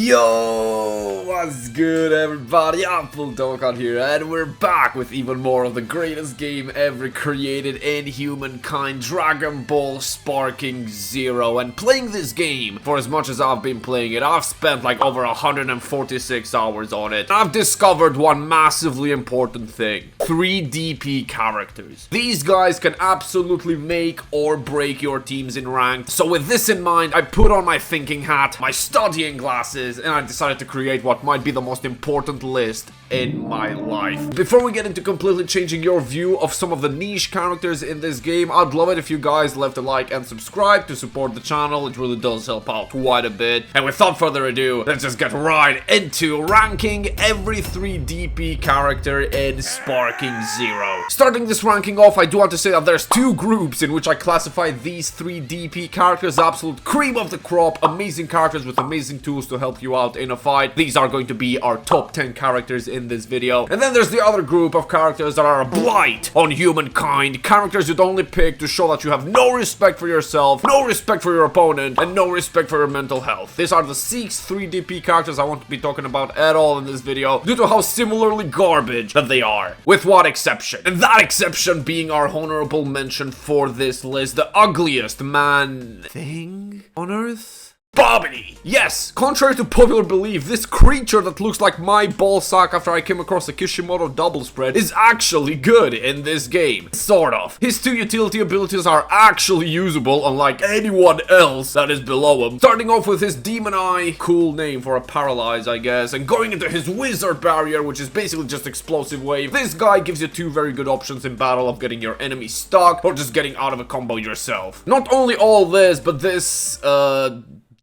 Yo, what's good everybody? I'm Full Dokkan here, and we're back with even more of the greatest game ever created in humankind, Dragon Ball Sparking Zero. And playing this game, for as much as I've been playing it, I've spent like over 146 hours on it. I've discovered one massively important thing: 3DP characters. These guys can absolutely make or break your teams in rank. So with this in mind, I put on my thinking hat, my studying glasses, and I decided to create what might be the most important list in my life. Before we get into completely changing your view of some of the niche characters in this game, I'd love it if you guys left a like and subscribe to support the channel. It really does help out quite a bit. And without further ado, let's just get right into ranking every 3DP character in Sparking Zero. Starting this ranking off, I do want to say that there's two groups in which I classify these 3DP characters: absolute cream of the crop, amazing characters with amazing tools to help you out in a fight. These are going to be our top 10 characters in this video. And then there's the other group of characters that are a blight on humankind, characters you'd only pick to show that you have no respect for yourself, no respect for your opponent, and no respect for your mental health. These are the 6 3DP characters I won't be talking about at all in this video, due to how similarly garbage that they are, with one exception. And that exception being our honorable mention for this list, the ugliest man thing on Earth? Babidi! Yes, contrary to popular belief, this creature that looks like my ballsack after I came across a Kishimoto double spread is actually good in this game. Sort of. His 2 utility abilities are actually usable, unlike anyone else that is below him. Starting off with his Demon Eye, cool name for a paralyze I guess, and going into his Wizard Barrier, which is basically just Explosive Wave. This guy gives you 2 very good options in battle of getting your enemy stuck, or just getting out of a combo yourself. Not only all this, but this,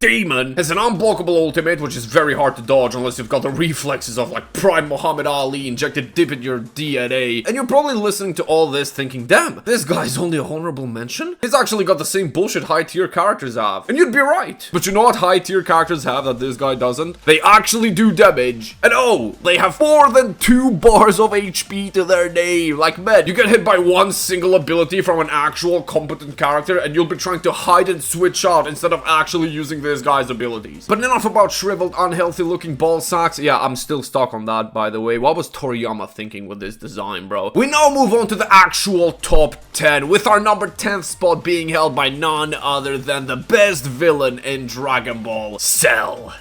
Demon has an unblockable ultimate, which is very hard to dodge unless you've got the reflexes of like Prime Muhammad Ali injected deep in your DNA. And you're probably listening to all this thinking, damn, this guy's only a honorable mention? He's actually got the same bullshit high tier characters have. And you'd be right. But you know what high tier characters have that this guy doesn't? They actually do damage. And oh, they have more than 2 bars of HP to their name. Like, man, you get hit by one single ability from an actual competent character and you'll be trying to hide and switch out instead of actually using this guy's abilities. But enough about shriveled, unhealthy looking ball sacks. Yeah, I'm still stuck on that, by the way. What was Toriyama thinking with this design, bro? We now move on to the actual top 10, with our number 10th spot being held by none other than the best villain in Dragon Ball, Cell.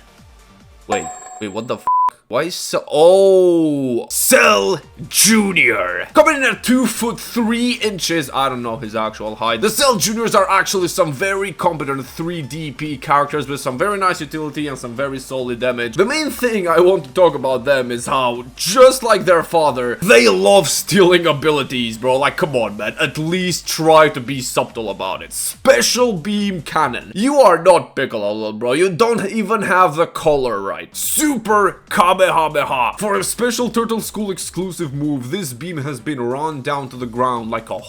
Wait, what the f? Why is Cell? Oh, Cell Jr. Coming in at 2 foot 3 inches. I don't know his actual height. The Cell Juniors are actually some very competent 3DP characters with some very nice utility and some very solid damage. The main thing I want to talk about them is how, just like their father, they love stealing abilities, bro. Like, come on, man. At least try to be subtle about it. Special Beam Cannon. You are not Piccolo, bro. You don't even have the color right. Super Kamehameha. For a special Turtle School exclusive move, this beam has been run down to the ground like a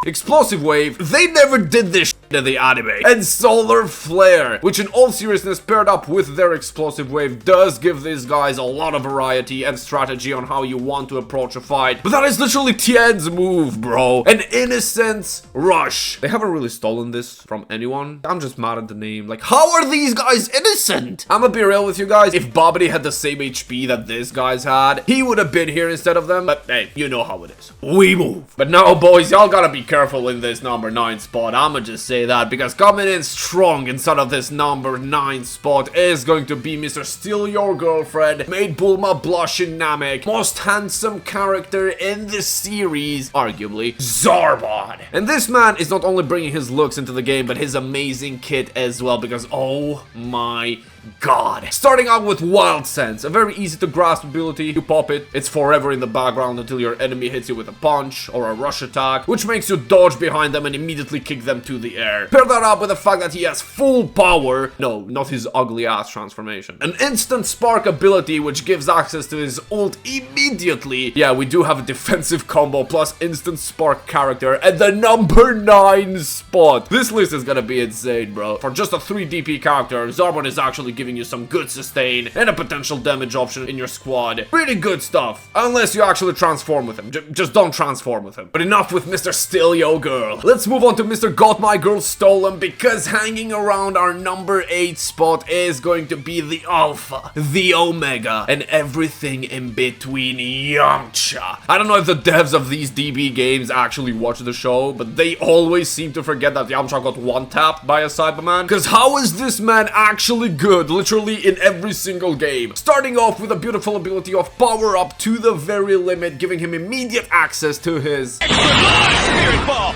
Explosive Wave. They never did this in the anime. And Solar Flare, which in all seriousness, paired up with their Explosive Wave, does give these guys a lot of variety and strategy on how you want to approach a fight. But that is literally Tien's move, bro. An Innocence Rush. They haven't really stolen this from anyone. I'm just mad at the name. Like, how are these guys innocent? I'm gonna be real with you guys. If Babidi had the same HP that these guys had, he would have been here instead of them. But hey, you know how it is. We move. But now, boys, y'all gotta be careful in this number 9 spot. I'ma just say that, because coming in strong inside of this number 9 spot is going to be Mr. Steal Your Girlfriend, made Bulma blush in Namek, most handsome character in the series, arguably, Zarbon. And this man is not only bringing his looks into the game, but his amazing kit as well, because oh my god. Starting out with Wild Sense, a very easy to grasp ability. You pop it, it's forever in the background until your enemy hits you with a punch or a rush attack, which makes you dodge behind them and immediately kick them to the air. Pair that up with the fact that he has full power, no, not his ugly ass transformation, an instant spark ability which gives access to his ult immediately. Yeah, we do have a defensive combo plus instant spark character at the number 9 spot. This list is gonna be insane, bro. For just a 3DP character, Zarbon is actually actually giving you some good sustain and a potential damage option in your squad. Pretty good stuff, unless you actually transform with him. Just don't transform with him. But enough with Mr. Steal Yo Girl. Let's move on to Mr. Got My Girl Stolen, because hanging around our number 8 spot is going to be the Alpha, the Omega, and everything in between. Yamcha. I don't know if the devs of these DB games actually watch the show, but they always seem to forget that Yamcha got one-tapped by a Cyberman. Because how is this man actually good, literally in every single game? Starting off with a beautiful ability of power up to the very limit, giving him immediate access to his Spirit Ball.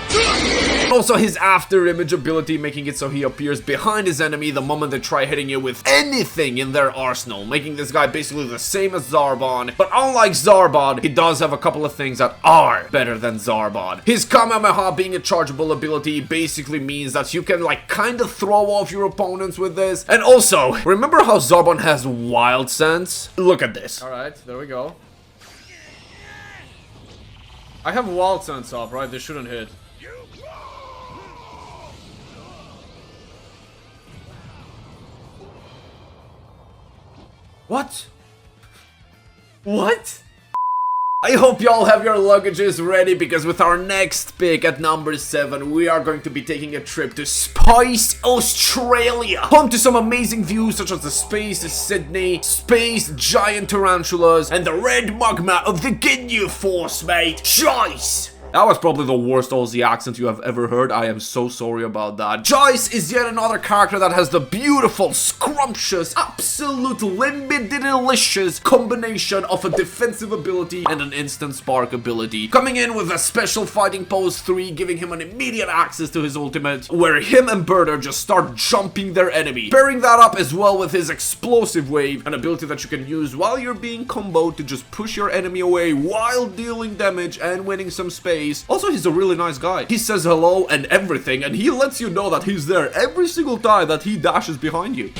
Also his after image ability, making it so he appears behind his enemy the moment they try hitting you with anything in their arsenal, making this guy basically the same as Zarbon. But unlike Zarbon, he does have a couple of things that are better than Zarbon. His Kamehameha being a chargeable ability basically means that you can like kind of throw off your opponents with this. And also, remember how Zarbon has Wild Sense? Look at this. Alright, there we go. I have Wild Sense up, right? They shouldn't hit. What? What? I hope y'all have your luggages ready, because with our next pick at number 7, we are going to be taking a trip to Spice, Australia. Home to some amazing views such as the Space Sydney, Space Giant Tarantulas, and the red magma of the Ginyu Force, mate. Choice! That was probably the worst Aussie accent you have ever heard. I am so sorry about that. Joyce is yet another character that has the beautiful, scrumptious, absolute limpid delicious combination of a defensive ability and an instant spark ability. Coming in with a special fighting pose 3, giving him an immediate access to his ultimate, where him and Bertha just start jumping their enemy. Pairing that up as well with his explosive wave, an ability that you can use while you're being comboed to just push your enemy away while dealing damage and winning some space. Also, he's a really nice guy. He says hello and everything, and he lets you know that he's there every single time that he dashes behind you.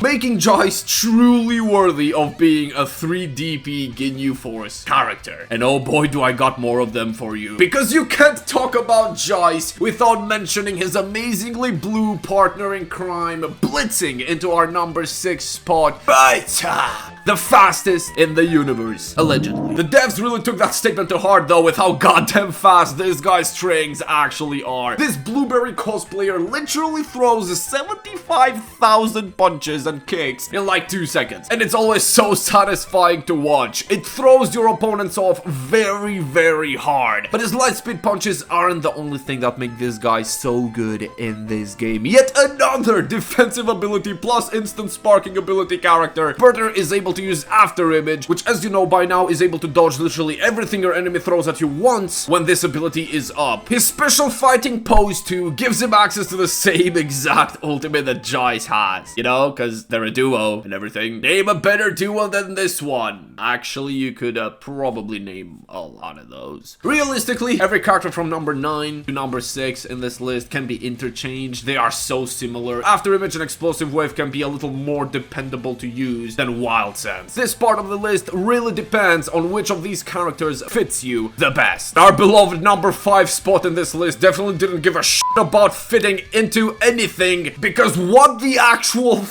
Making Joyce truly worthy of being a 3DP Ginyu Force character. And oh boy, do I got more of them for you. Because you can't talk about Joyce without mentioning his amazingly blue partner in crime, blitzing into our number 6 spot, Beta! The fastest in the universe, allegedly. The devs really took that statement to heart though, with how goddamn fast this guy's strings actually are. This blueberry cosplayer literally throws 75,000 punches and kicks in like 2 seconds. And it's always so satisfying to watch. It throws your opponents off very, very hard. But his light speed punches aren't the only thing that make this guy so good in this game. Yet another defensive ability plus instant sparking ability character. Bertha is able to use after image, which as you know by now is able to dodge literally everything your enemy throws at you once when this ability is up. His special fighting pose 2 gives him access to the same exact ultimate that Joyce has. You know, because they're a duo and everything. Name a better duo than this one. Actually, you could probably name a lot of those. Realistically, every character from number 9 to number 6 in this list can be interchanged. They are so similar. After image and explosive wave can be a little more dependable to use than Wild Sense. This part of the list really depends on which of these characters fits you the best. Our beloved number 5 spot in this list definitely didn't give a shit about fitting into anything, because what the actual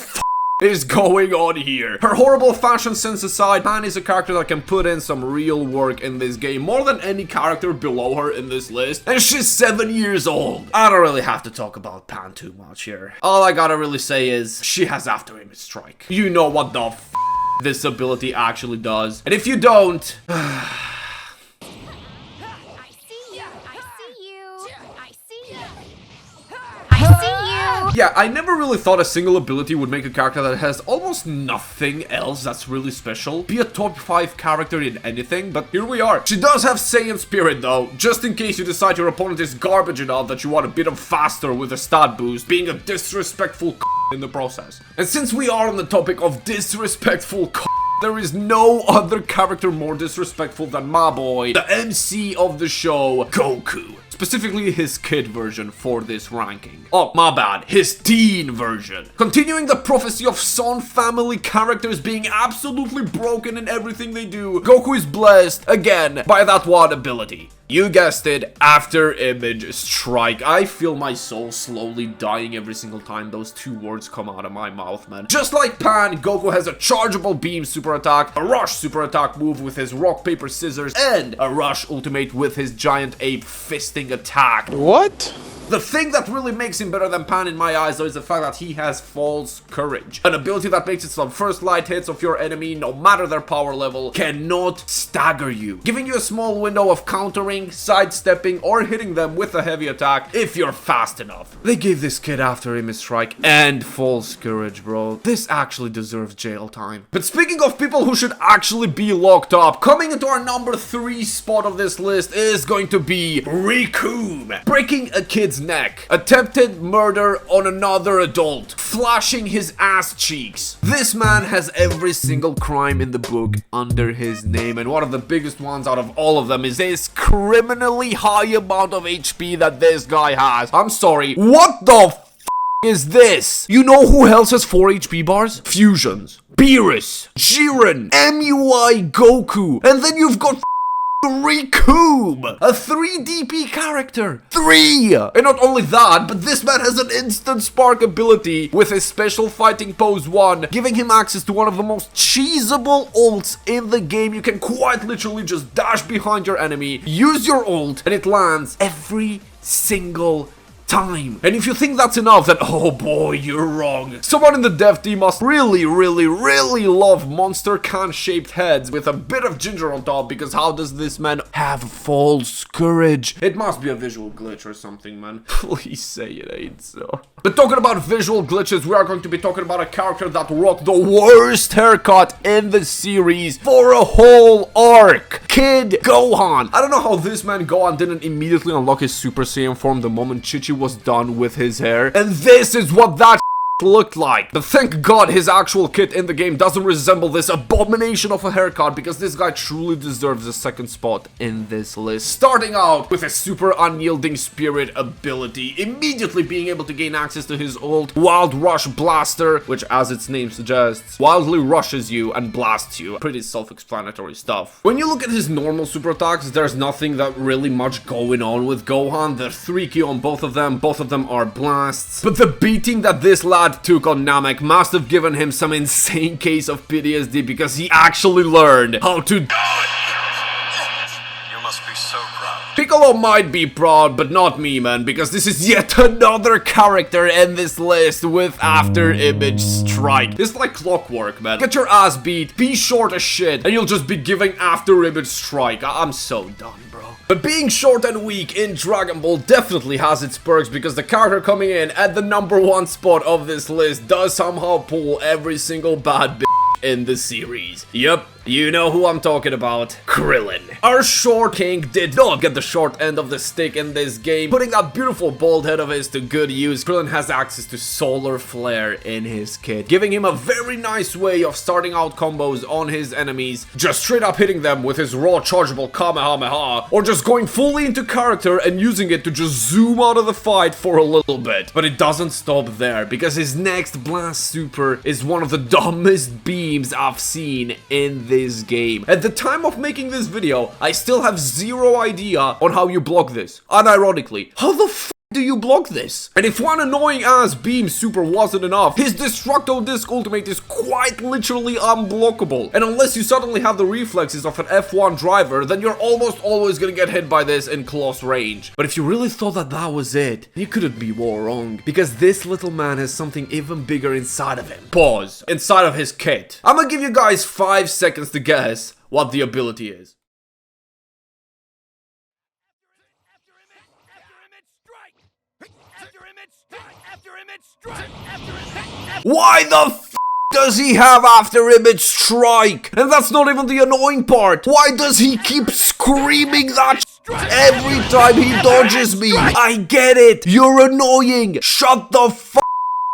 is going on here? Her horrible fashion sense aside, Pan is a character that can put in some real work in this game, more than any character below her in this list, and she's 7 years old. I don't really have to talk about Pan too much here. All I gotta really say is, she has after image strike. You know what the this ability actually does, and if you don't, yeah, I never really thought a single ability would make a character that has almost nothing else that's really special be a top 5 character in anything, but here we are. She does have Saiyan Spirit though, just in case you decide your opponent is garbage enough that you want to beat them faster with a stat boost, being a disrespectful in the process. And since we are on the topic of disrespectful there is no other character more disrespectful than my boy, the MC of the show, Goku. Specifically his kid version for this ranking. Oh, my bad, his teen version. Continuing the prophecy of Son family characters being absolutely broken in everything they do, Goku is blessed, again, by that one ability. You guessed it, After Image Strike. I feel my soul slowly dying every single time those two words come out of my mouth, man. Just like Pan, Goku has a chargeable beam super attack, a rush super attack move with his rock, paper, scissors, and a rush ultimate with his giant ape fisting attack. What? The thing that really makes him better than Pan in my eyes, though, is the fact that he has False Courage. An ability that makes it so first light hits of your enemy, no matter their power level, cannot stagger you, giving you a small window of countering, sidestepping, or hitting them with a heavy attack if you're fast enough. They gave this kid After Image Strike and False Courage, bro. This actually deserves jail time. But speaking of people who should actually be locked up, coming into our number 3 spot of this list is going to be Riku. Breaking a kid's neck, attempted murder on another adult, flashing his ass cheeks. This man has every single crime in the book under his name, and one of the biggest ones out of all of them is this criminally high amount of HP that this guy has. I'm sorry, what the f is this? You know who else has 4 HP bars? Fusions, Beerus, Jiren, MUI Goku, and then you've got Riku, a 3 DP character. 3! And not only that, but this man has an instant spark ability with his special fighting pose 1, giving him access to one of the most cheesable ults in the game. You can quite literally just dash behind your enemy, use your ult, and it lands every single time. And if you think that's enough, then oh boy, you're wrong. Someone in the dev team must really love monster can shaped heads with a bit of ginger on top, because how does this man have False Courage? It must be a visual glitch or something, man. Please say it ain't so. But talking about visual glitches, we are going to be talking about a character that rocked the worst haircut in the series for a whole arc. Kid Gohan. I don't know how this man Gohan didn't immediately unlock his Super Saiyan form the moment Chi-Chi was done with his hair. And this is what that looked like. But thank God his actual kit in the game doesn't resemble this abomination of a haircut, because this guy truly deserves a second spot in this list. Starting out with a super unyielding spirit ability, immediately being able to gain access to his ult, Wild Rush Blaster, which as its name suggests, wildly rushes you and blasts you. Pretty self-explanatory stuff. When you look at his normal super attacks, there's nothing that really much going on with Gohan. They're 3 key on both of them are blasts. But the beating that this lad took on Namek must have given him some insane case of PTSD, because he actually learned how to You must be so proud. Piccolo might be proud, but not me, man, because this is yet another character in this list with After Image Strike. It's like clockwork, man. Get your ass beat, be short as shit, and you'll just be giving After Image Strike. I'm so done, bro. But being short and weak in Dragon Ball definitely has its perks, because the character coming in at the number 1 spot of this list does somehow pull every single bad bitch in the series. Yup. You know who I'm talking about. Krillin. Our short king did not get the short end of the stick in this game. Putting that beautiful bald head of his to good use, Krillin has access to Solar Flare in his kit, giving him a very nice way of starting out combos on his enemies, just straight up hitting them with his raw chargeable Kamehameha, or just going fully into character and using it to just zoom out of the fight for a little bit. But it doesn't stop there, because his next blast super is one of the dumbest beams I've seen in this game. At the time of making this video, I still have zero idea on how you block this. Unironically, how the f do you block this? And if one annoying ass beam super wasn't enough, his Destructo Disc ultimate is quite literally unblockable. And unless you suddenly have the reflexes of an F1 driver, then you're almost always gonna get hit by this in close range. But if you really thought that that was it, you couldn't be more wrong, because this little man has something even bigger inside of him. Pause. Inside of his kit. I'm gonna give you guys 5 seconds to guess what the ability is. Why the f does he have After Image Strike? And that's not even the annoying part. Why does he keep screaming that every time he dodges me? I get it. You're annoying. Shut the f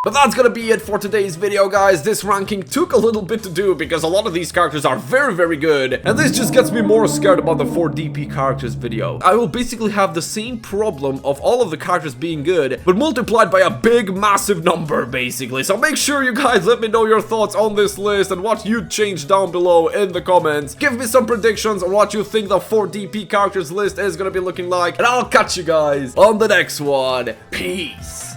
But that's gonna be it for today's video, guys. This ranking took a little bit to do because a lot of these characters are very, very good. And this just gets me more scared about the 4 DP characters video. I will basically have the same problem of all of the characters being good, but multiplied by a big, massive number, basically. So make sure you guys let me know your thoughts on this list and what you'd change down below in the comments. Give me some predictions on what you think the 4 DP characters list is gonna be looking like. And I'll catch you guys on the next one. Peace.